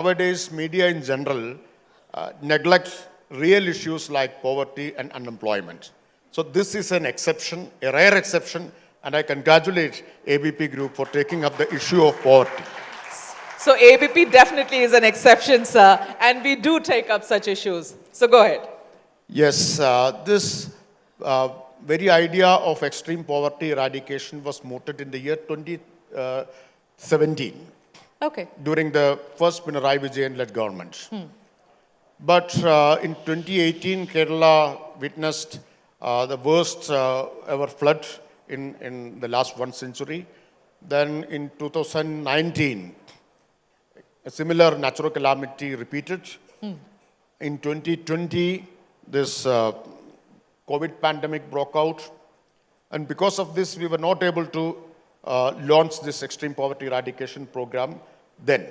Nowadays, media in general neglects real issues like poverty and unemployment. So this is an exception, a rare exception, and I congratulate ABP Group for taking up the issue of poverty. So ABP definitely is an exception, sir, and we do take up such issues. So go ahead. Yes, this very idea of extreme poverty eradication was mooted in the year 2017 Okay. during the first Pinarayi Vijayan-led government. But in 2018, Kerala witnessed the worst ever flood in the last 1 century. Then in 2019, a similar natural calamity repeated. In 2020, this COVID pandemic broke out. And because of this, we were not able to launch this extreme poverty eradication program then.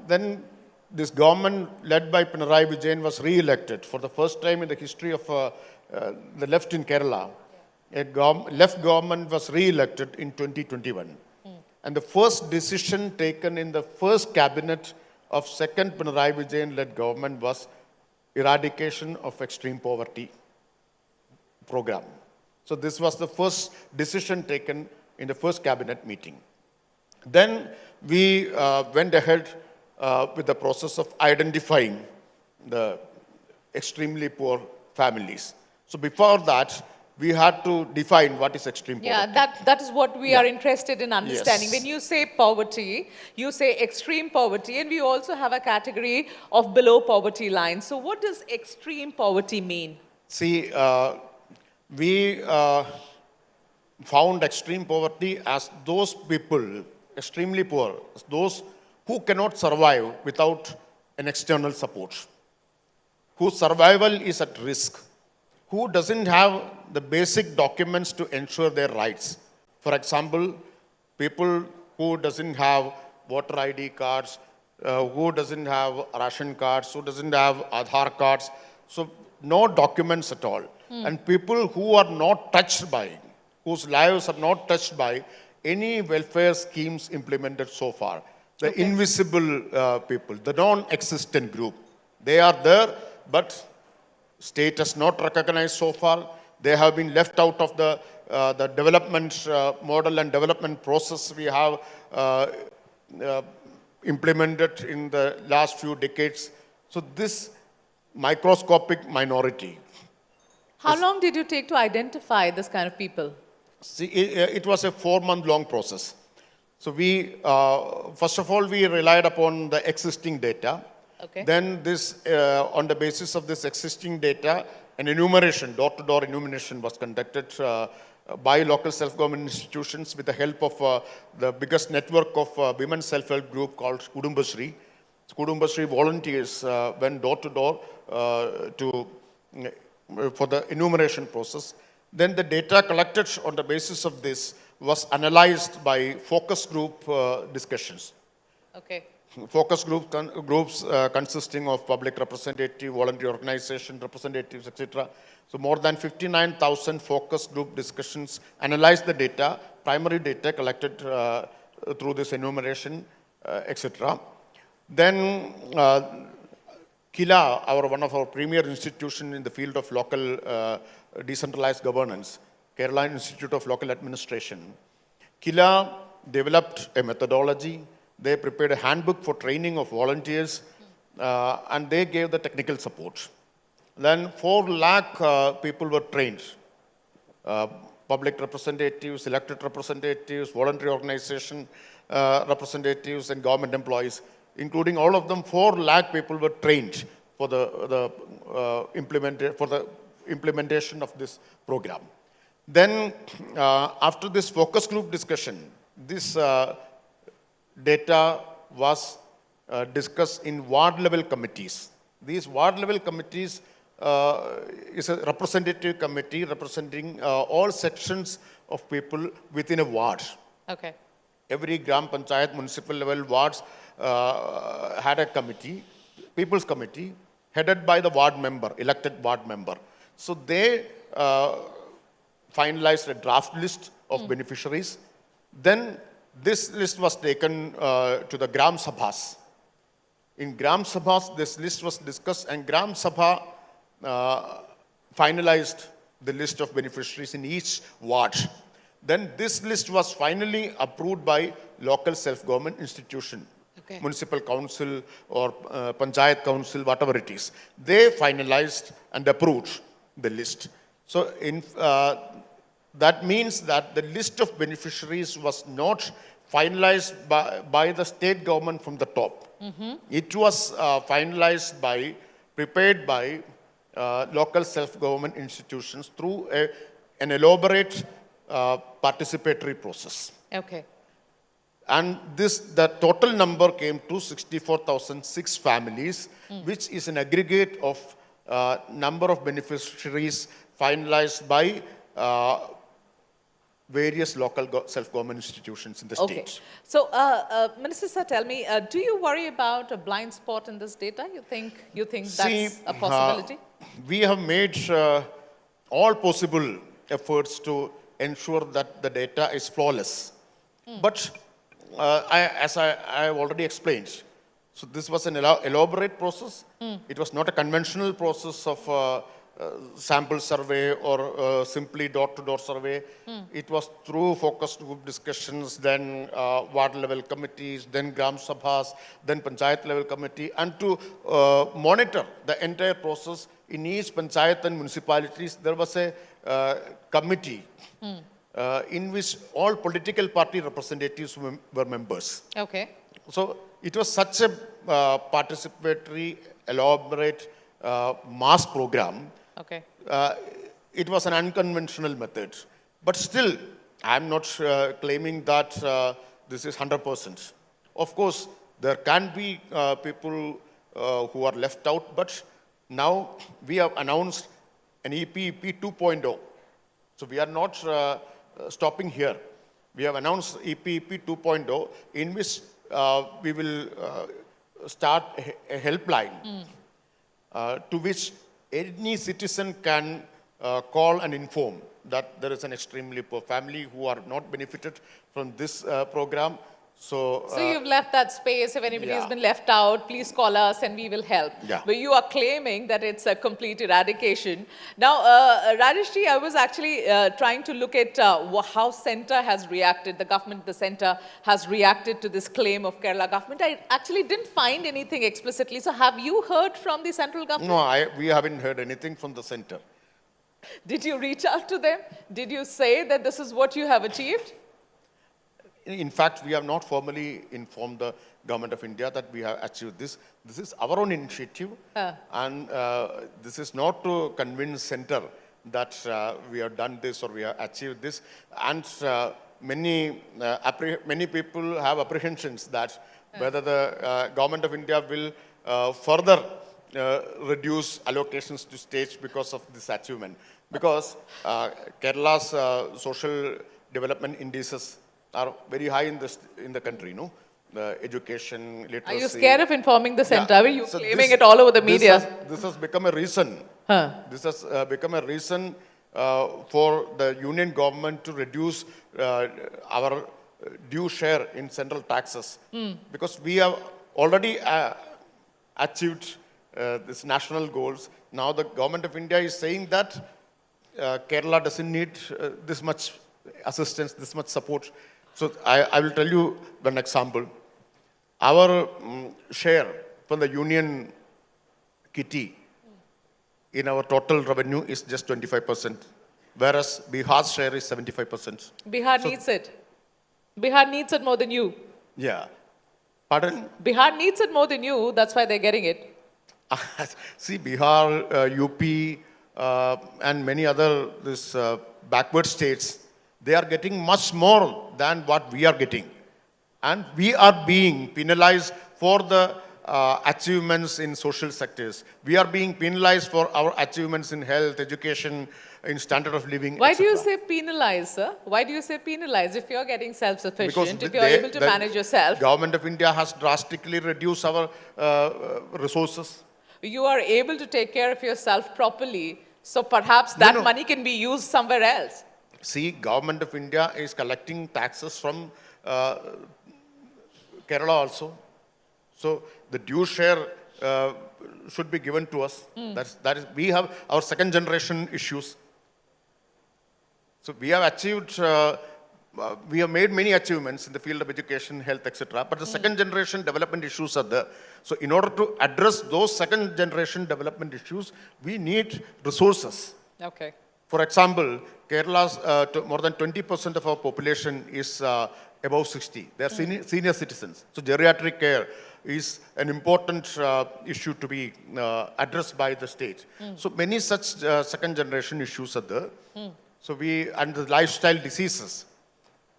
Then this government led by Pinarayi Vijayan was re-elected for the first time in the history of the left in Kerala. A left government was re-elected in 2021. And the first decision taken in the first cabinet of second Pinarayi Vijayan-led government was eradication of extreme poverty program. So this was the first decision taken in the first cabinet meeting. Then we went ahead with the process of identifying the extremely poor families. So before that, we had to define what is extreme poverty. Yeah, that is what we are interested in understanding. Yes. When you say poverty, you say extreme poverty, and we also have a category of below poverty line. So what does extreme poverty mean? See, we found extreme poverty as those people, extremely poor, those who cannot survive without an external support, whose survival is at risk, who doesn't have the basic documents to ensure their rights. For example, people who doesn't have voter ID cards, who doesn't have ration cards, who doesn't have Aadhaar cards, so no documents at all. And people who are not touched by, whose lives are not touched by any welfare schemes implemented so far. The invisible people, the non-existent group, they are there, but state has not recognized so far. They have been left out of the development model and development process we have implemented in the last few decades. So this microscopic minority. How long did you take to identify this kind of people? See, it was a 4-month-long process. So we, first of all, we relied upon the existing data. Okay. Then this, on the basis of this existing data, an enumeration, door-to-door enumeration was conducted by local self-government institutions with the help of the biggest network of women's self-help group called Kudumbashree. Kudumbashree volunteers went door-to-door for the enumeration process. Then the data collected on the basis of this was analyzed by focus group discussions. Okay. Focus groups consisting of public representative, voluntary organization representatives, etc. So more than 59,000 focus group discussions analyzed the data, primary data collected through this enumeration, etc. Then KILA, one of our premier institutions in the field of local decentralized governance, Kerala Institute of Local Administration, KILA developed a methodology. They prepared a handbook for training of volunteers, and they gave the technical support. Then 4 lakh people were trained. Public representatives, elected representatives, voluntary organization representatives, and government employees, including all of them, 4 lakh people were trained for the implementation of this program. Then, after this focus group discussion, this data was discussed in ward-level committees. These ward-level committees is a representative committee representing all sections of people within a ward. Okay. Every Gram Panchayat, municipal level wards had a committee, people's committee, headed by the ward member, elected ward member. So they finalized a draft list of beneficiaries. Then this list was taken to the Gram Sabhas, In Gram Sabhas, this list was discussed, and Gram Sabha finalized the list of beneficiaries in each ward. Then this list was finally approved by local self-government institution, Okay. municipal council or panchayat council, whatever it is. They finalized and approved the list. So that means that the list of beneficiaries was not finalized by the state government from the top. It was prepared by local self-government institutions through an elaborate participatory process. Okay. And the total number came to 64,006 families, which is an aggregate of number of beneficiaries finalized by various local self-government institutions in the Okay. state. So, Minister Sir, tell me, do you worry about a blind spot in this data? You think that's a possibility? We have made all possible efforts to ensure that the data is flawless. But as I have already explained, so this was an elaborate process. It was not a conventional process of sample survey or simply door-to-door survey. It was through focus group discussions, then ward level committees, then Gram Sabhas, then Panchayat level committee, and to monitor the entire process in each Panchayat and municipalities, there was a committee in which all political party representatives were members. Okay. So it was such a participatory, elaborate mass program. Okay. It was an unconventional method. But still, I'm not claiming that this is 100%. Of course, there can be people who are left out, but now we have announced an EP 2.0. So we are not stopping here. We have announced EP 2.0 in which we will start a helpline to which any citizen can call and inform that there is an extremely poor family who are not benefited from this program. So you've left that space. If anybody has yeah. been left out, please call us and we will help. Yeah. But you are claiming that it's a complete eradication. Now, Rajesh ji, I was actually trying to look at how centre has reacted. The government, the centre has reacted to this claim of Kerala government. I actually didn't find anything explicitly. So have you heard from the central government? no, we haven't heard anything from the center. Did you reach out to them? Did you say that this is what you have achieved? In fact, we have not formally informed the Government of India that we have achieved this. This is our own initiative, and this is not to convince center that we have done this or we have achieved this. And many people have apprehensions that whether the Government of India will further reduce allocations to states because of this achievement. Because Kerala's social development indices are very high in the country, no? The education, literacy. Are you scared of informing the centre? Yeah. Are you So claiming it all over the media? This has become a reason. This has become a reason for the union government to reduce our due share in central taxes. Because we have already achieved these national goals. Now the Government of India is saying that Kerala doesn't need this much assistance, this much support. So I will tell you one example. Our share from the union kitty in our total revenue is just 25%, whereas Bihar's share is 75%. Bihar needs it. Bihar needs it more than you. Yeah. Pardon? Bihar needs it more than you. That's why they're getting it. See, Bihar, UP, and many other backward states, they are getting much more than what we are getting. And we are being penalized for the achievements in social sectors. We are being penalized for our achievements in health, education, in standard of living, Why do you etc. say penalize, sir? Why do you say penalize if you're getting self-sufficient, Because if you're able to manage yourself? Government of India has drastically reduced our resources. You are able to take care of yourself properly, so perhaps that No. money can be used somewhere else. See, Government of India is collecting taxes from Kerala also. So the due share should be given to us. That is, we have our second generation issues. So we have achieved, we have made many achievements in the field of education, health, etc. But the second generation development issues are there. So in order to address those second generation development issues, we need resources. Okay. For example, Kerala's more than 20% of our population is above 60. They are senior citizens. So geriatric care is an important issue to be addressed by the state. So many such second generation issues are there. So and the lifestyle diseases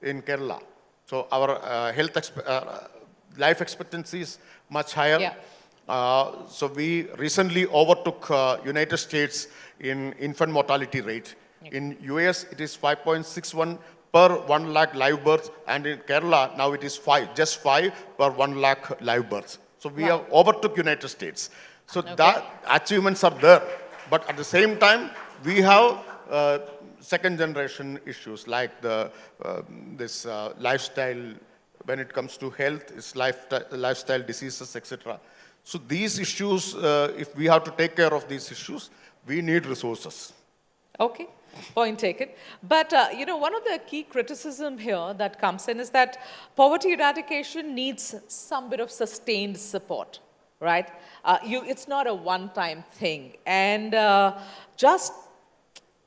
in Kerala. So our life expectancy is much higher. Yeah. So we recently overtook United States in infant mortality rate. In US, it is 5.61 per 1 lakh live births, and in Kerala, now it is just 5 per 1 lakh live births. So we have overtook United States. So that achievements are there. But at the same time, we have second generation issues like this lifestyle, when it comes to health, it's lifestyle diseases, etc. So these issues, if we have to take care of these issues, we need resources. Okay, point taken. But, you know, one of the key criticism here that comes in is that poverty eradication needs some bit of sustained support, right? It's not a one-time thing. And just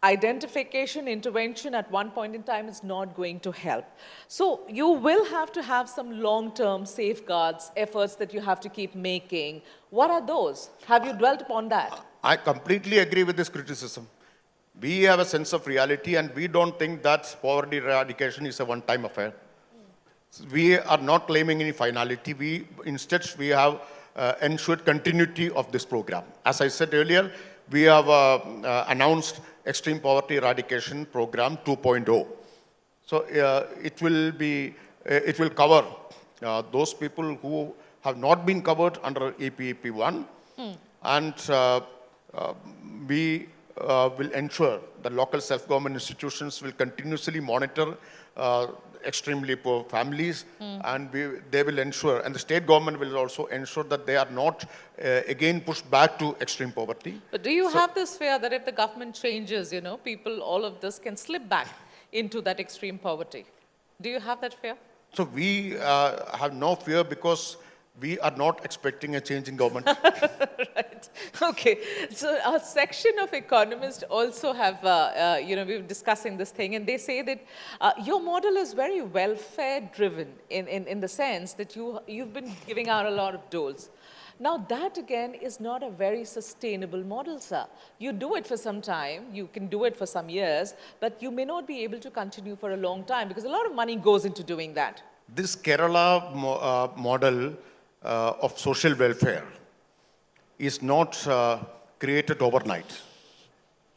identification, intervention at one point in time is not going to help. So you will have to have some long-term safeguards, efforts that you have to keep making. What are those? Have you dwelt upon that? I completely agree with this criticism. We have a sense of reality, and we don't think that poverty eradication is a one-time affair. We are not claiming any finality. Instead, we have ensured continuity of this program. As I said earlier, we have announced Extreme Poverty Eradication Program 2.0. So it will cover those people who have not been covered under ABP 1, and we will ensure that local self-government institutions will continuously monitor extremely poor families, and they will ensure, and the state government will also ensure that they are not again pushed back to extreme poverty. But do you have this fear that if the government changes, you know, people, all of this can slip back into that extreme poverty? Do you have that fear? So we have no fear because we are not expecting a change in government. Right. Okay. So a section of economists also have, you know, we were discussing this thing, and they say that your model is very welfare-driven in the sense that you've been giving out a lot of doles. Now, that again is not a very sustainable model, sir. You do it for some time, you can do it for some years, but you may not be able to continue for a long time because a lot of money goes into doing that. This Kerala model of social welfare is not created overnight.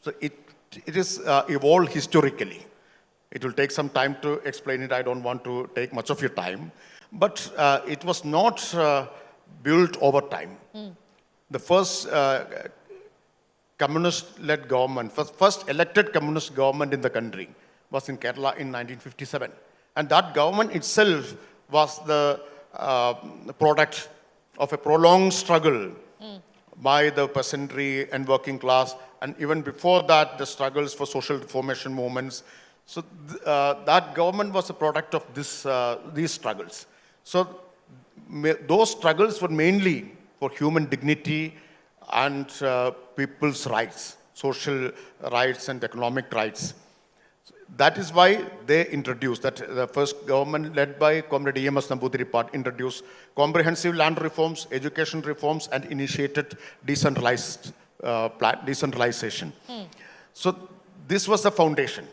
So it is evolved historically. It will take some time to explain it. I don't want to take much of your time. But it was not built over time. The first communist-led government, first elected communist government in the country was in Kerala in 1957. And that government itself was the product of a prolonged struggle by the peasantry and working class, and even before that, the struggles for social reformation movements. So that government was a product of these struggles. So those struggles were mainly for human dignity and people's rights, social rights and economic rights. That is why they introduced, that the first government led by Comrade E.M.S. Namboodiripad introduced comprehensive land reforms, education reforms, and initiated decentralization. So this was the foundation.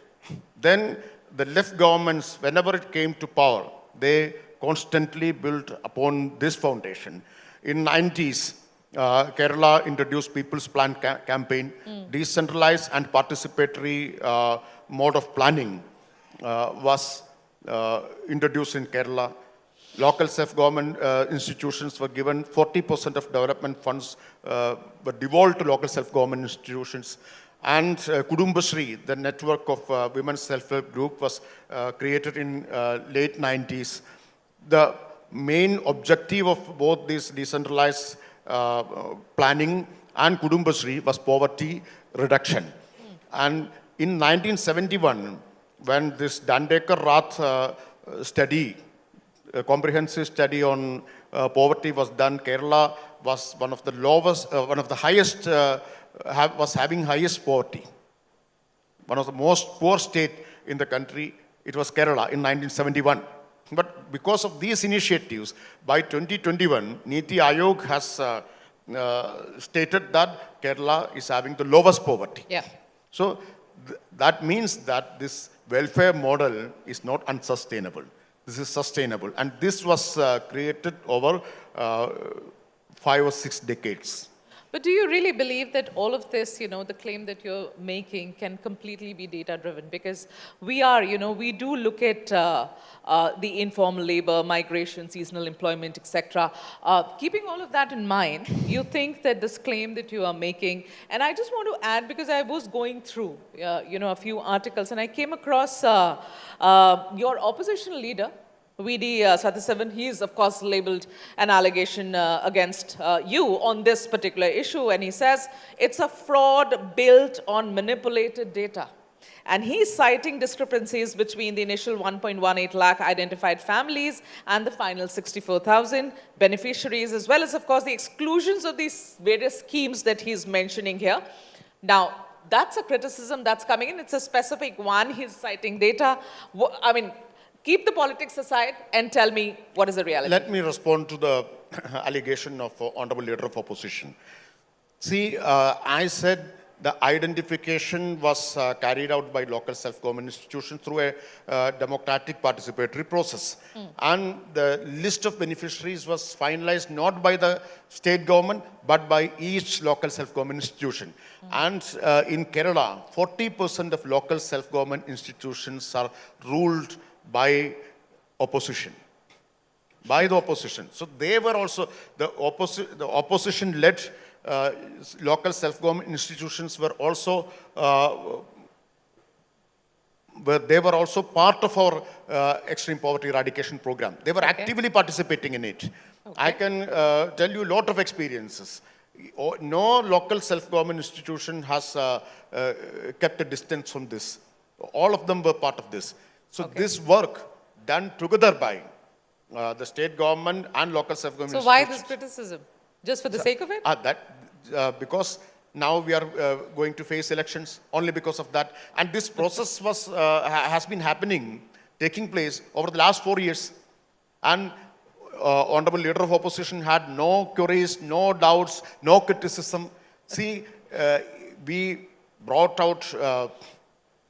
Then the left governments, whenever it came to power, they constantly built upon this foundation. In 90s, Kerala introduced People's Plan campaign, decentralized and participatory mode of planning was introduced in Kerala. Local self-government institutions were given 40% of development funds were devolved to local self-government institutions. And Kudumbashree, the network of women's self-help group, was created in late 90s. The main objective of both this decentralized planning and Kudumbashree was poverty reduction. And in 1971, when this Dandekar-Rath study, a comprehensive study on poverty was done, Kerala was one of the lowest, one of the highest, was having highest poverty. One of the most poor state in the country, it was Kerala in 1971. But because of these initiatives, by 2021, Niti Aayog has stated that Kerala is having the lowest poverty. Yeah. So that means that this welfare model is not unsustainable. This is sustainable. And this was created over 5 or 6 decades. But do you really believe that all of this, the claim that you're making can completely be data-driven? Because we are, we do look at the informal labor, migration, seasonal employment, etc. Keeping all of that in mind, you think that this claim that you are making, and I just want to add, because I was going through, a few articles, and I came across your opposition leader, VD Satyasevan, he is of course labeled an allegation against you on this particular issue, and he says it's a fraud built on manipulated data. And he's citing discrepancies between the initial 1.18 lakh identified families and the final 64,000 beneficiaries, as well as of course the exclusions of these various schemes that he's mentioning here. Now, that's a criticism that's coming in. It's a specific one. He's citing data. I mean, keep the politics aside and tell me what is the reality. Let me respond to the allegation of Honorable Leader of Opposition. See, I said the identification was carried out by local self-government institutions through a democratic participatory process. And the list of beneficiaries was finalized not by the state government, but by each local self-government institution. And in Kerala, 40% of local self-government institutions are ruled by opposition, by the opposition. So they were also, the opposition-led local self-government institutions were also, they were also part of our extreme poverty eradication program. They were actively participating in it. I can tell you a lot of experiences. No local self-government institution has kept a distance from this. All of them were part of this. So this work done together by the state government and local self-government. So why this criticism? Just for the sake of it? Because now we are going to face elections only because of that. And this process was, has been happening, taking place over the last 4 years. And Honorable Leader of Opposition had no queries, no doubts, no criticism. See, we brought out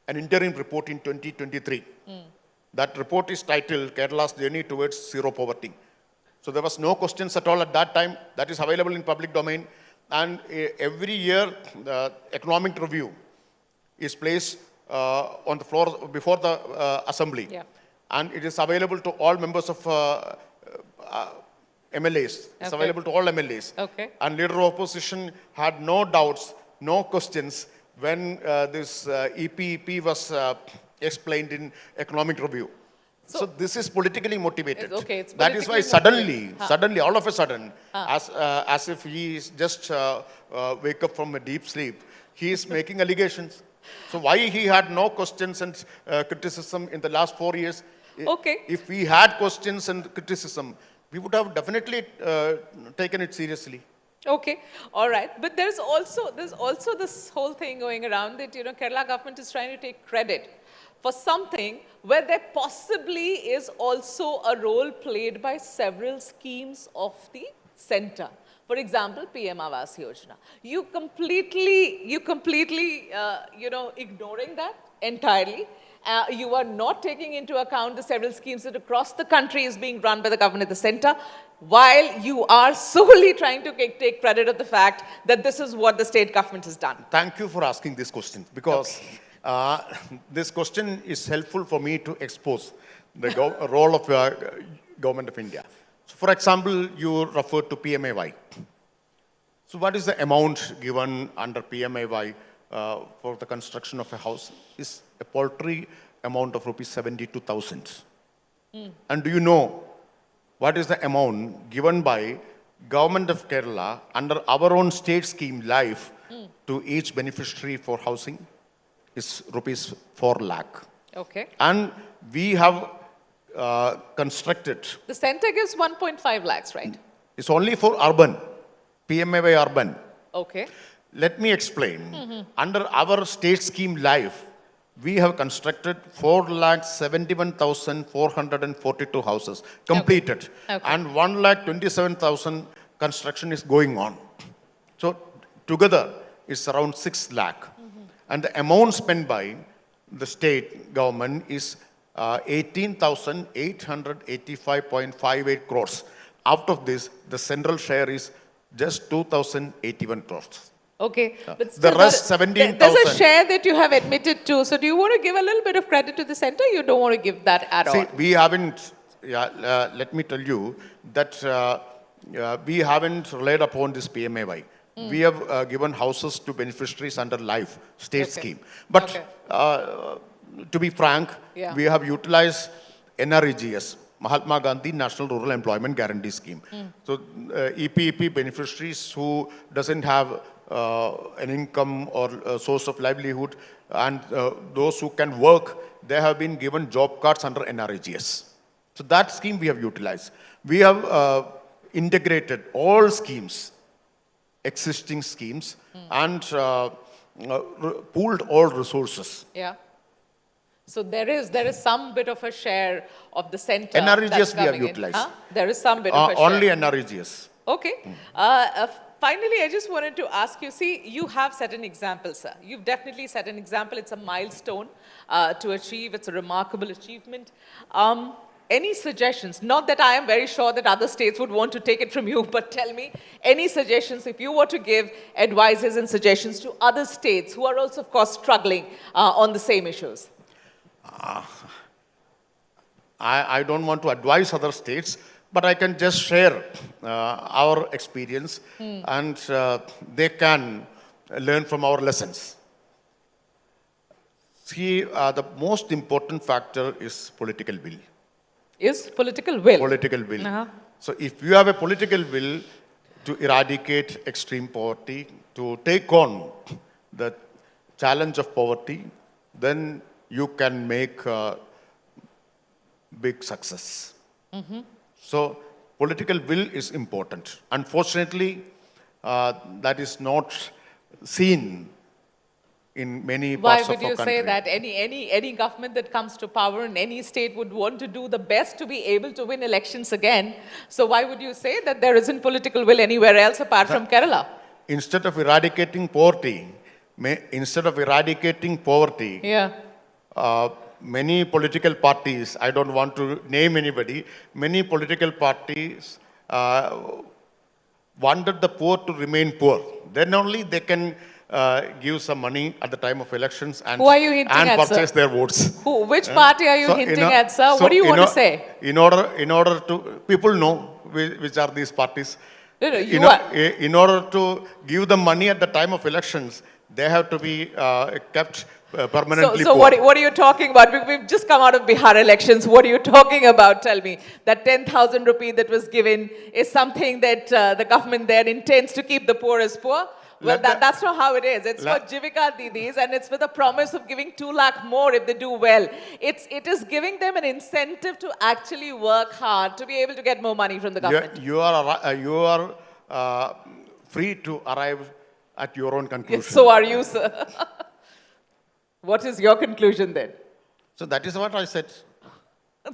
an interim report in 2023. That report is titled Kerala's Journey Towards Zero Poverty. So there was no questions at all at that time. That is available in public domain. And every year, the economic review is placed on the floor before the assembly. Yeah. And it is available to all members of MLAs. It's available to all MLAs. And Leader of Opposition had no doubts, no questions when this EPEP was explained in economic review. So this is politically motivated. That is why suddenly, all of a sudden, as if he is just wake up from a deep sleep, he is making allegations. So why he had no questions and criticism in the last 4 years? If we had questions and criticism, we would have definitely taken it seriously. All right. But there's also this whole thing going around that, Kerala government is trying to take credit for something where there possibly is also a role played by several schemes of the center. For example, PM Awas Yojana. You completely, ignoring that entirely. You are not taking into account the several schemes that across the country is being run by the government at the center, while you are solely trying to take credit of the fact that this is what the state government has done. Thank you for asking this question, because this question is helpful for me to expose the role of the government of India. So for example, you referred to PMAY. So what is the amount given under PMAY for the construction of a house? Is a paltry amount of rupees 72,000. And do you know what is the amount given by Government of Kerala under our own state scheme life to each beneficiary for housing is rupees 4 lakh. Okay. And we have constructed, The center gives 1.5 lakhs, right? it's only for urban, PMAY urban. Okay. Let me explain. Under our state scheme life, we have constructed 4,71,442 houses completed, Okay. and 1,27,000 construction is going on. So together it's around 6 lakh, and the amount spent by the state government is 18,885.58 crores. Out of this, the central share is just 2,081 crores. Okay. But The still rest, there's a 17,000. share that you have admitted to. So do you want to give a little bit of credit to the center? You don't want to give that at See, all. we haven't, let me tell you that we haven't relied upon this PMAY. We have given houses to beneficiaries under life state Okay. scheme. But Okay. to be frank, Yeah. we have utilized NREGS, Mahatma Gandhi National Rural Employment Guarantee Scheme. So EPEP beneficiaries who doesn't have an income or a source of livelihood, and those who can work, they have been given job cards under NREGS. So that scheme we have utilized. We have integrated all schemes, existing schemes, and pooled all resources. Yeah. So there is some bit of a share of the center. NREGS that's we have coming in. utilized. Huh? There is some bit of a share. Only NREGS. Okay. Finally, I just wanted to ask you, see, you have set an example, sir. You've definitely set an example. It's a milestone to achieve. It's a remarkable achievement. Any suggestions? Not that I am very sure that other states would want to take it from you, but tell me, any suggestions if you were to give advices and suggestions to other states who are also, of course, struggling on the same issues? I don't want to advise other states, but I can just share our experience, and they can learn from our lessons. See, the most important factor is political will. Is political will. Political will. Uh-huh. So if you have a political will to eradicate extreme poverty, to take on the challenge of poverty, then you can make big success. So political will is important. Unfortunately, that is not seen in many Why parts would of our you country. say that any government that comes to power in any state would want to do the best to be able to win elections again? So why would you say that there isn't political will anywhere else apart from Kerala? Instead of eradicating poverty, Yeah. many political parties, I don't want to name anybody, many political parties wanted the poor to remain poor. Then only they can give some money at the time of elections and, Who are you hinting and at, sir? purchase their votes. Which party are you So, hinting at, sir? What do you want to say? In order to, people know which are these parties. No, no, you In o- are. In order to give them money at the time of elections, they have to be kept permanently So poor. what are you talking about? We've just come out of Bihar elections. What are you talking about? Tell me. That 10,000 rupee that was given is something that the government there intends to keep the poor as poor? Well, Let the- that's not how it is. It's for Jivika Didis, and it's with a promise of giving 2 lakh more if they do well. It is giving them an incentive to actually work hard to be able to get more money from the government. You are free to arrive at your own conclusion. So are you, sir. What is your conclusion then? So that is what I said.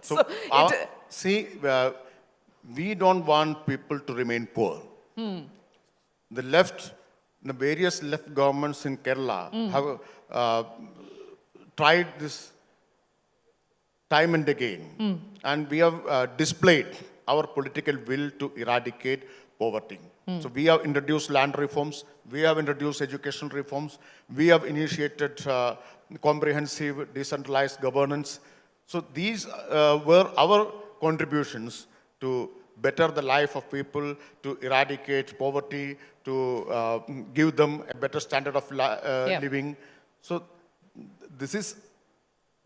So See, we don't want people to remain poor. The various left governments in Kerala have tried this time and again, and we have displayed our political will to eradicate poverty. So we have introduced land reforms, we have introduced education reforms, we have initiated comprehensive decentralized governance. So these were our contributions to better the life of people, to eradicate poverty, to give them a better standard of living. So this is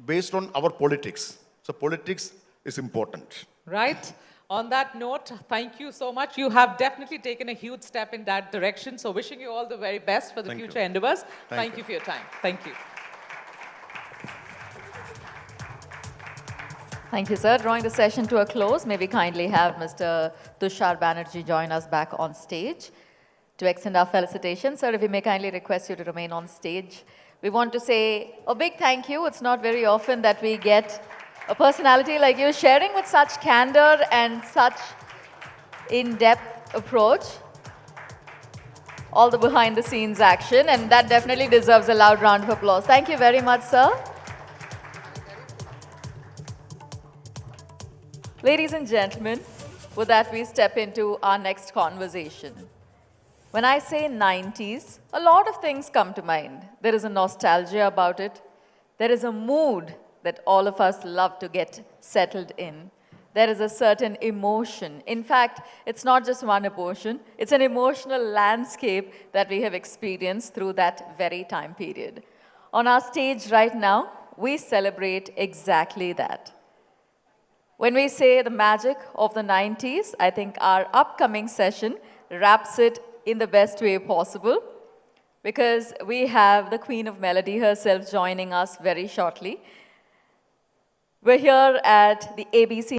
based on our politics. So politics is important. Right? On that note, thank you so much. You have definitely taken a huge step in that direction. So wishing you all the very best for the Thank you. future endeavors. Thank Thank you. you for your time. Thank you. Thank you, sir. Drawing the session to a close, may we kindly have Mr. Tushar Banerjee join us back on stage to extend our felicitations. Sir, if we may kindly request you to remain on stage. We want to say a big thank you. It's not very often that we get a personality like you sharing with such candor and such in-depth approach all the behind-the-scenes action, and that definitely deserves a loud round of applause. Thank you very much, sir. Ladies and gentlemen, with that we step into our next conversation. When I say 90s, a lot of things come to mind. There is a nostalgia about it. There is a mood that all of us love to get settled in. There is a certain emotion. In fact, it's not just one emotion, it's an emotional landscape that we have experienced through that very time period. On our stage right now, we celebrate exactly that. When we say the magic of the 90s, I think our upcoming session wraps it in the best way possible, because we have the Queen of Melody herself joining us very shortly. We're here at the ABC